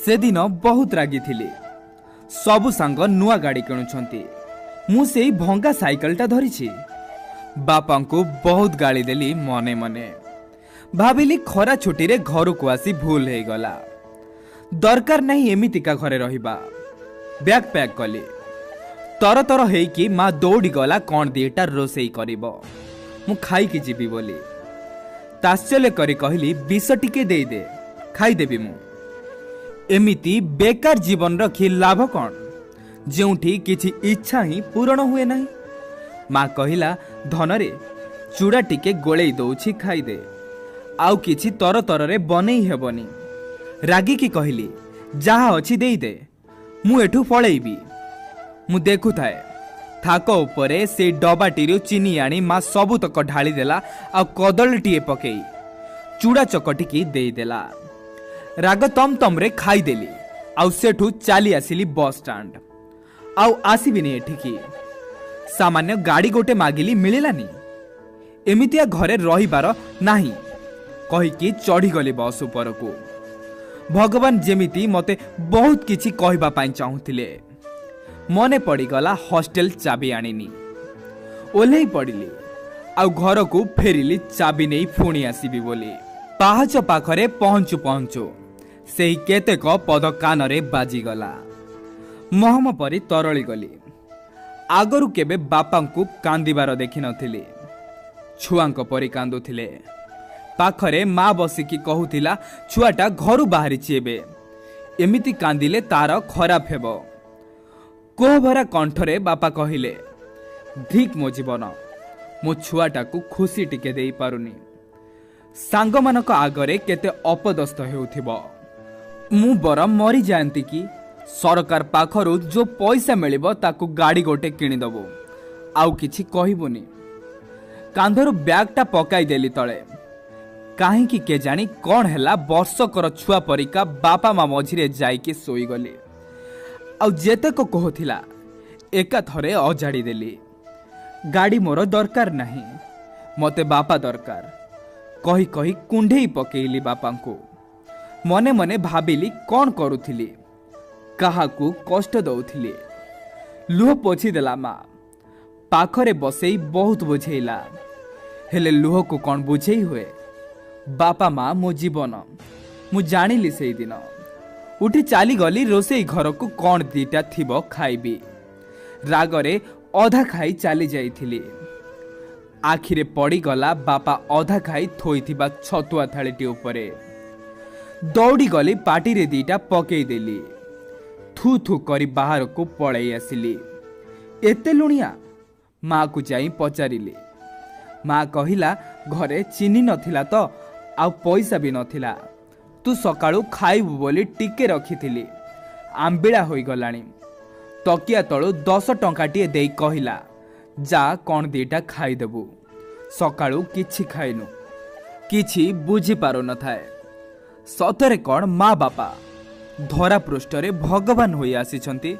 से दिन बहुत रागी थिली। सबु सांग नुआ गाड़ी किणुछंती, मु सेई भंगा साइकलटा धरिछि। बापा को बहुत गाली देली मने मने। भाविली खरा छुट्टी रे घर को आसी भूल हो गला। दरकार नहीं एमितिका घरे रहिबा। बैग पैक कली। तर तर हेकी माँ दौड़ी गला कौन दीटा रोसई करिबो। मु खाई की जीवी बोली ताश्चर्य करी कहली विष टिके दे दे खाईदेवी मु। एमिति बेकार जीवन रखी लाभ कौन जोठी किछि इच्छा ही पूरण हुए नहीं। माँ कहला धनरे चूड़ा टिके गोलई दौछि खाईदे आउ किछि तर तररे बनेई हेबनी। रागी की कहली जहा अछि देई दे मु एठू पळेइबी। मु देखु थाए थाक उपरे से डबाटी चीनी आनी माँ सबुतक ढाली देला आ कदलीटीए पकई चूड़ा चकटिकी देदेला। राग तम तम रे खाईदेली आउ सेठू चली आसिली बस स्टाण्ड। आउ आसबिनी एठिकी। सामान्य गाड़ी गोटे मागिली मिलिलानी। एमितिया घरे रहिबार नाही कहिकी चढ़ीगली बस उपरकू। भगवान जेमिति मते बहुत किछि कहबा पाई चाहुथिले। मने पड़ीगला हॉस्टेल चाबी आनिनी। ओल्हेई पड़िली आउ घर को फेरिली चाबी नहीं पुणी आसबि बोली। पाहाच पाखरे पहुंचु पहुंचु सेही केतेक पद कानरे बाजिगला। महम परी तरली गली। आगरु केबे बापांकु कांदिबार देखि नथिली। छुआंक परी कांदुथिले। पाखरे माँ बसिकी कहूथिला छुआटा घरु बाहरिछि एबे एमिति कांदिले तार खराब हेबो। कोहभरा कंठरे बापा कहिले धिक मो जीवन मो छुआटा को खुशी टिके देई पारुनी। सांग मानक आगरे केते अपदस्थ हेउथिबो। मु बर मरी जानती कि सरकार पाखरु जो पैसा मिलिबो ताकू गाड़ी गोटे किनी दबो आउ किछि कहिबोनी। कांधरु बैगटा पकाई देली तळे। काहे कि के जानी कोन हैला वर्षकर छुआ परिका बापा माँ मझिरे जाइके सोई गली। आउ जेते को कहथिला एका थरे अजाड़ी देली। गाड़ी मोर दरकार नहीं मते बापा दरकार कही कही कुंढेई पकेइली बापा को। मने मने भाबिली कौन करुथिली काहाकू कष्ट दउथिली। लुह पोछि देला माँ पाखरे बसेई बहुत बुझेइला हेले लुह को कौन बुझेई हुए। बापा माँ मो जीवन मु जानिली सेई दिन। उठी चाली गली रोसई घर को कौन दीटा थिबो खाइबी। रागरे अधा खाई चली जाइथिली। आखिरे पड़ी गला बापा अधा खाई थोइथिबा छतुआ थालीटी उपरे। दौड़ी गली पाटी रे दीटा पकेई देली। थू थू करी बाहर को पळई आसिली। एते लुणिया माँ को जाई पचारिली। माँ कहिला घरे चीनी नथिला तो आ पैसा भी नथिला। तू सकाळू खाइबु बोली टिके रखिथिली आंबिळा होई गलाणी। तकिया तळू 10 टंकाटिए देई कहिला जा कौन दीटा खाइदेबु। सकाळू किछि खाइनु किछि बुझी पारो न थाए। सतरे कौन माँ बापा धरा पृष्ठरे भगवान होई आसीछंती।